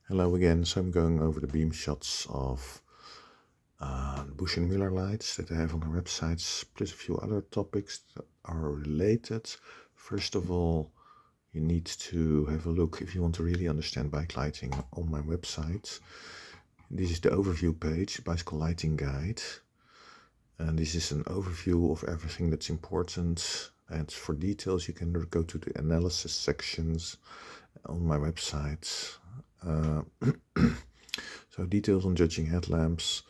Hello again, so I'm going over the beam shots of Busch&Müller lights that I have on their websites, plus a few other topics that are related. First of all, you need to have a look if you want to really understand bike lighting on my website. This is the overview page, Bicycle Lighting Guide. And this is an overview of everything that's important. And for details, you can go to the analysis sections on my website. So details on judging headlamps.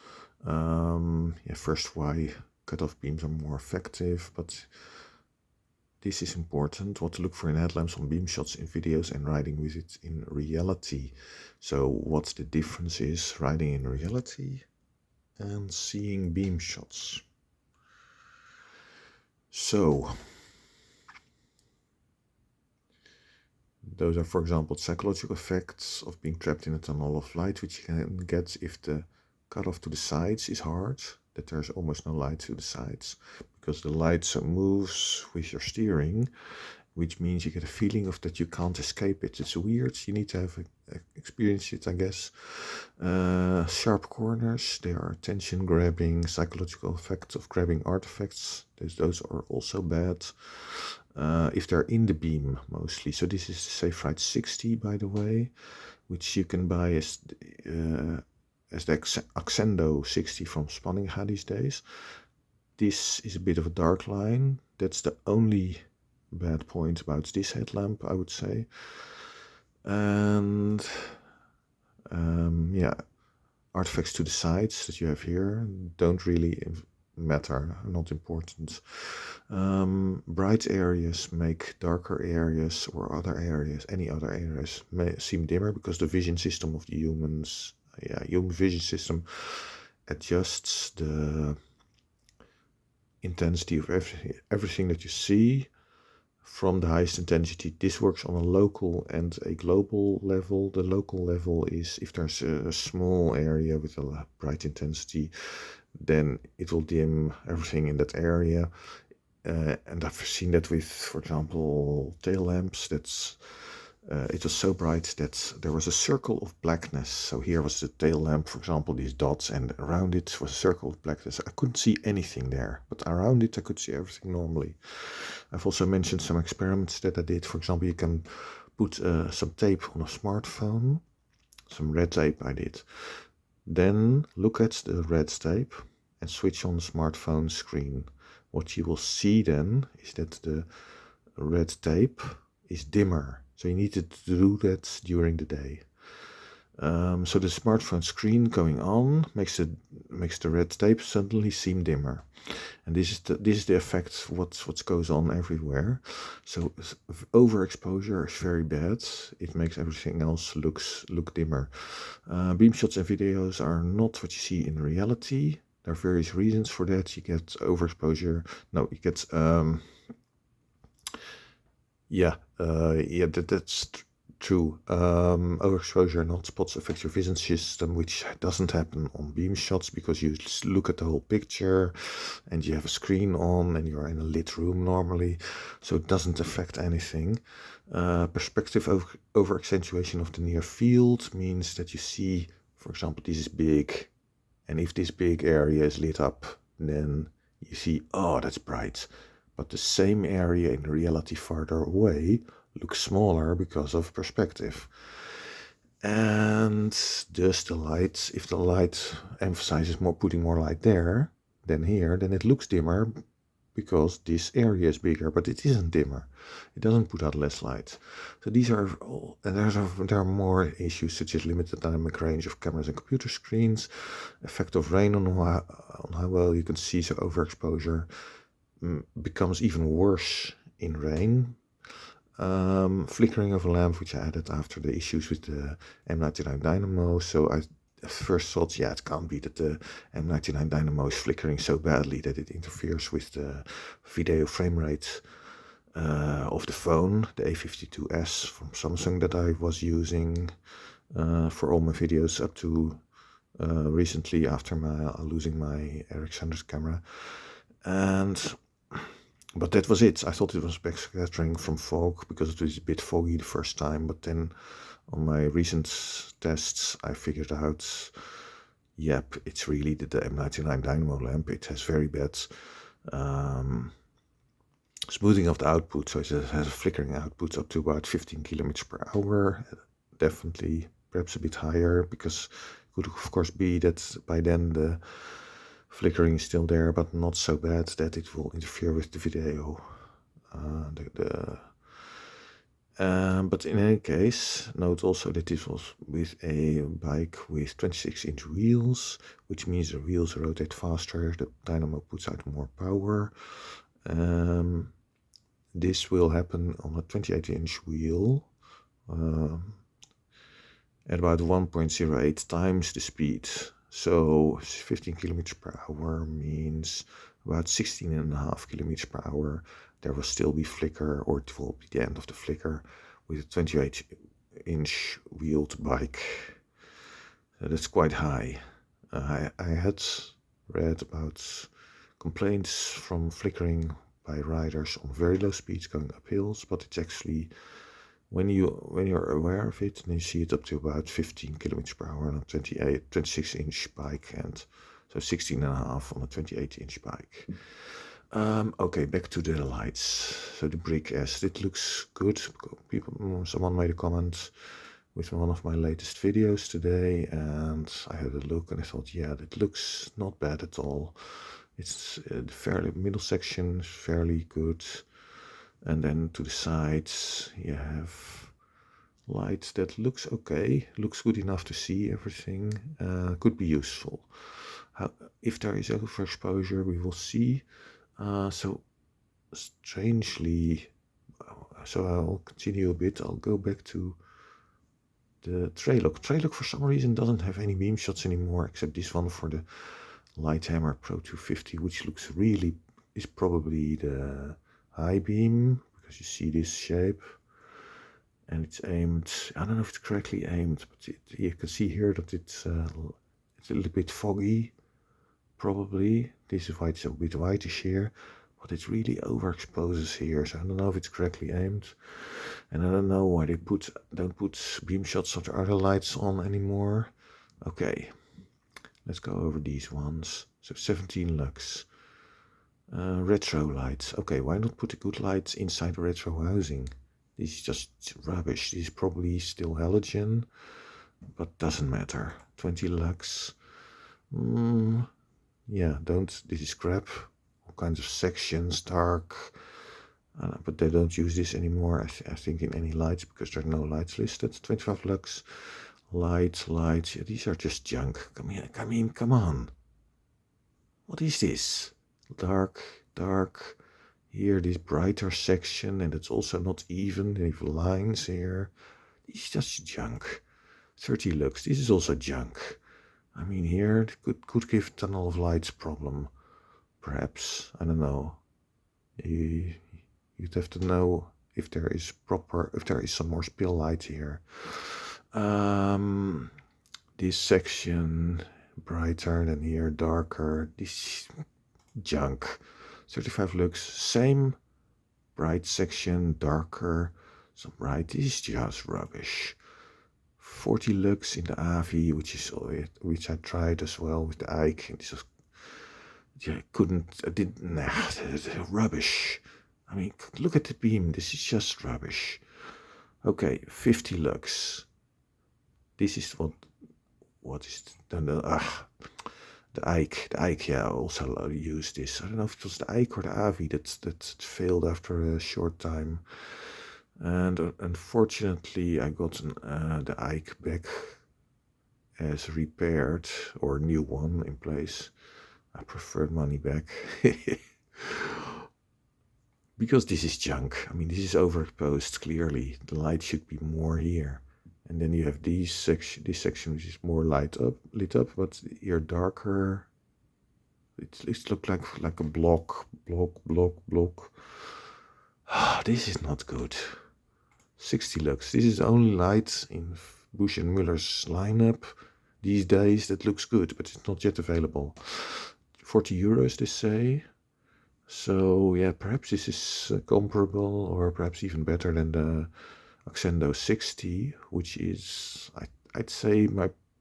First, why cutoff beams are more effective, but this is important. What to look for in headlamps on beam shots in videos and riding with it in reality. So what the difference is riding in reality and seeing beam shots. So those are, for example, psychological effects of being trapped in a tunnel of light, which you can get if the cutoff to the sides is hard, that there's almost no light to the sides, because the light moves with your steering, which means you get a feeling of that you can't escape it. It's weird. You need to have experienced it, I guess. Sharp corners, they are attention grabbing, psychological effects of grabbing artifacts. Those are also bad. If they're in the beam mostly. So this is the Safe Ride 60, by the way, which you can buy as the Accendo 60 from Spanninga these days. This is a bit of a dark line. That's the only bad point about this headlamp, I would say. And artifacts to the sides that you have here don't really matter, not important. Bright areas make darker areas or other areas, any other areas, may seem dimmer because the vision system of the human vision system adjusts the intensity of everything that you see from the highest intensity. This works on a local and a global level. The local level is if there's a small area with a bright intensity, then it will dim everything in that area. And I've seen that with, for example, tail lamps. It was so bright that there was a circle of blackness. So here was the tail lamp, for example, these dots, and around it was a circle of blackness. I couldn't see anything there, but around it I could see everything normally. I've also mentioned some experiments that I did. For example, you can put some tape on a smartphone, some red tape I did. Then look at the red tape and switch on the smartphone screen. What you will see then is that the red tape is dimmer. So you need to do that during the day. So the smartphone screen going on makes the red tape suddenly seem dimmer, and this is the effect what goes on everywhere. So overexposure is very bad. It makes everything else look dimmer. Beam shots and videos are not what you see in reality. There are various reasons for that. You get overexposure. No, you get that's true. Overexposure and hotspots affect your vision system, which doesn't happen on beam shots because you just look at the whole picture and you have a screen on and you're in a lit room normally, so it doesn't affect anything. Perspective over accentuation of the near field means that you see, for example, this is big, and if this big area is lit up, then you see, oh, that's bright. But the same area in reality farther away looks smaller because of perspective. And thus the light, if the light emphasizes more, putting more light there than here, then it looks dimmer because this area is bigger, but it isn't dimmer. It doesn't put out less light. So these are all, and there are more issues such as limited dynamic range of cameras and computer screens, effect of rain on how well you can see. So overexposure becomes even worse in rain. Flickering of a lamp, which I added after the issues with the M99 dynamo. So I first thought, it can't be that the M99 dynamo is flickering so badly that it interferes with the video frame rate of the phone, the A52s from Samsung that I was using for all my videos up to recently after losing my RX100 camera. But that was it. I thought it was backscattering from fog because it was a bit foggy the first time, but then On my recent tests, I figured out, yep, it's really the M99 dynamo lamp. It has very bad smoothing of the output, so it has a flickering output up to about 15 kilometers per hour. Definitely, perhaps a bit higher, because it could of course be that by then the flickering is still there, but not so bad that it will interfere with the video. But in any case, note also that this was with a bike with 26-inch wheels, which means the wheels rotate faster, the dynamo puts out more power. This will happen on a 28-inch wheel at about 1.08 times the speed. So 15 kilometers per hour means about 16.5 kilometers per hour. There will still be flicker, or it will be the end of the flicker with a 28-inch wheeled bike. So that's quite high. I had read about complaints from flickering by riders on very low speeds going up hills, but it's actually, when you're aware of it, then you see it up to about 15 kilometers per hour on a 26-inch bike, and so 16.5 on a 28-inch bike. Okay, back to the lights. So the brick S, it looks good. Someone made a comment with one of my latest videos today, and I had a look and I thought, yeah, that looks not bad at all. It's the fairly middle section, fairly good. And then to the sides, you have light that looks okay, looks good enough to see everything, could be useful. If there is overexposure, we will see. So strangely, so I'll continue a bit. I'll go back to the Trailock. Trailock for some reason doesn't have any beam shots anymore, except this one for the Lighthammer Pro 250, which looks really, is probably the high beam, because you see this shape, and it's aimed, I don't know if it's correctly aimed, but you can see here that it's a little bit foggy, probably. This is why it's a bit whitish here, but it really overexposes here, so I don't know if it's correctly aimed, and I don't know why they don't put beam shots of the other lights on anymore. Okay, let's go over these ones. So 17 lux. Retro lights. Okay, why not put the good lights inside the retro housing? This is just rubbish. This is probably still halogen, but doesn't matter. 20 lux. Yeah, this is crap. All kinds of sections, dark. But they don't use this anymore, I think, in any lights, because there are no lights listed. 25 lux. Lights. Yeah, these are just junk. Come on. What is this? Dark. Here, this brighter section, and it's also not even. They have lines here. This is just junk. 30 lux. This is also junk. I mean, here it could give tunnel of lights problem. Perhaps. I don't know. You'd have to know if there is some more spill light here. This section brighter than here, darker. This junk. 35 lux, same bright section, darker, some bright. This is just rubbish. 40 lux in the AVI, which I tried as well with the Ike. This was, rubbish. I mean, look at the beam. This is just rubbish. Okay, 50 lux. This is what is the Ike, yeah, I also used this. I don't know if it was the Ike or the Avi that failed after a short time. And unfortunately, I got the Ike back as repaired, or new one in place. I preferred money back. Because this is junk. I mean, this is overexposed, clearly. The light should be more here. And then you have this section which is more lit up, but here darker. It looks like a block. This is not good. 60 lux. This is the only light in Busch&Müller's lineup these days that looks good, but it's not yet available. 40 euros, they say. So yeah, perhaps this is comparable, or perhaps even better than the Accendo 60, which is, I'd say,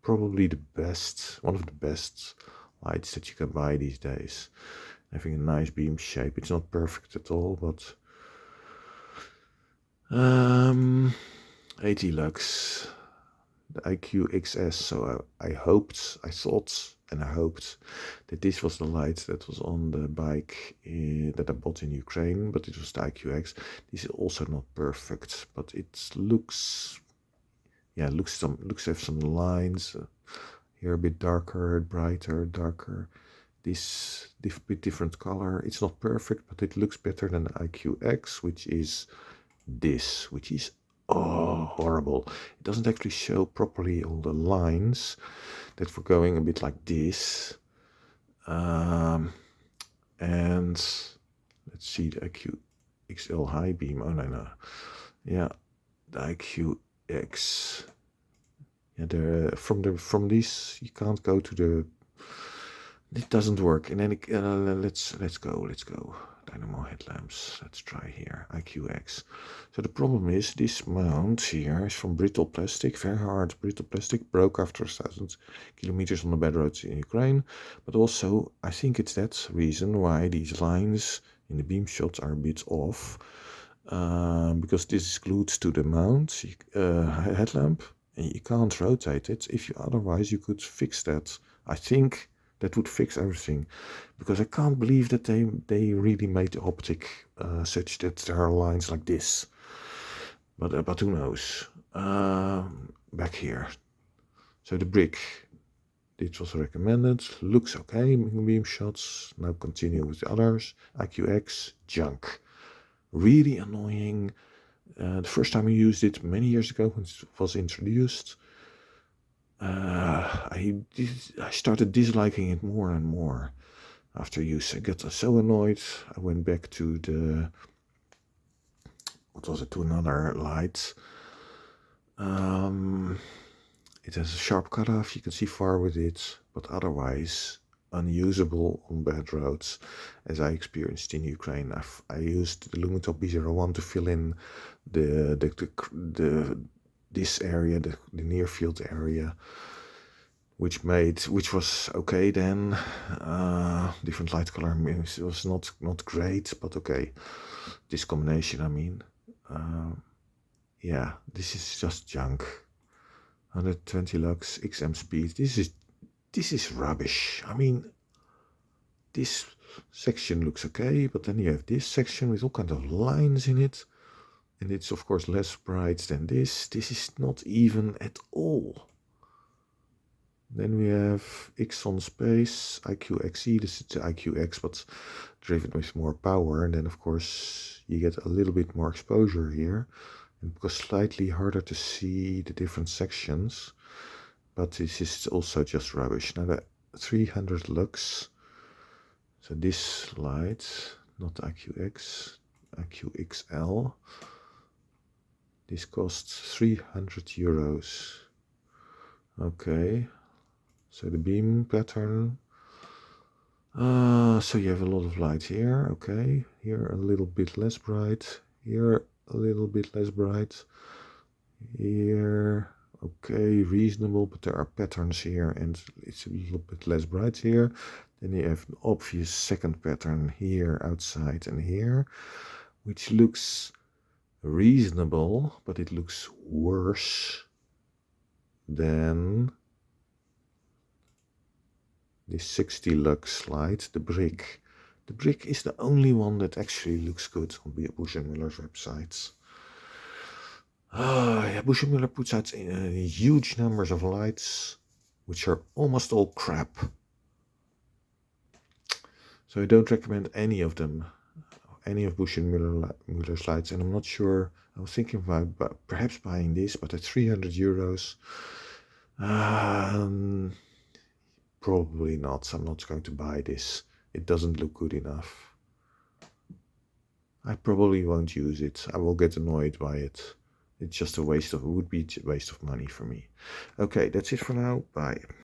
probably the best, one of the best lights that you can buy these days. Having a nice beam shape. It's not perfect at all, but 80 lux, the IQ XS. So I hoped that this was the light that was on the bike that I bought in Ukraine, but it was the IQX. This is also not perfect, but it looks, yeah, looks to have some lines here, a bit darker, brighter, darker. This bit different color. It's not perfect, but it looks better than the IQX, which is this, which is horrible. It doesn't actually show properly all the lines that were going a bit like this. And let's see the IQ XL high beam. Oh no. Yeah, the IQX. Yeah, from this you can't go to the. It doesn't work. And then let's go. Dynamo headlamps. Let's try here. IQX. So the problem is this mount here is from brittle plastic, very hard brittle plastic, broke after 1,000 kilometers on the bad roads in Ukraine. But also, I think it's that reason why these lines in the beam shots are a bit off, because this is glued to the mount headlamp, and you can't rotate it. Otherwise you could fix that. I think that would fix everything, because I can't believe that they really made the optic such that there are lines like this. But who knows? Back here. So the brick, it was recommended. Looks okay. Beam shots. Now continue with the others. IQX junk. Really annoying. The first time I used it many years ago when it was introduced, I started disliking it more and more after use. I got so annoyed. I went back to to another light. It has a sharp cutoff. You can see far with it, but otherwise unusable on bad roads, as I experienced in Ukraine. I used the Lumitop B01 to fill in this area, the near field area, which was okay then. Different light color means it was not great, but okay. This combination, I mean, yeah, this is just junk. 120 lux XM speed. This is rubbish. I mean, this section looks okay, but then you have this section with all kinds of lines in it, and it's of course less bright than this. This is not even at all. Then we have Xon Space, IQXE. This is the IQX, but driven with more power, and then of course you get a little bit more exposure here, and because slightly harder to see the different sections. But this is also just rubbish. Now the 300 lux. So this light, not IQX, IQXL. This costs 300 euros. Okay. So the beam pattern. So you have a lot of light here. Okay. Here a little bit less bright. Here a little bit less bright. Here. Okay, reasonable, but there are patterns here and it's a little bit less bright here. Then you have an obvious second pattern here, outside, and here, which looks reasonable, but it looks worse than this 60 lux light, the brick. The brick is the only one that actually looks good on Busch&Müller's websites. Yeah, Busch&Müller puts out huge numbers of lights, which are almost all crap. So I don't recommend any of them, any of Busch&Müller's lights, and I'm not sure. I was thinking about perhaps buying this, but at 300 euros, probably not. I'm not going to buy this. It doesn't look good enough. I probably won't use it. I will get annoyed by it. It's just would be a waste of money for me. Okay, that's it for now. Bye.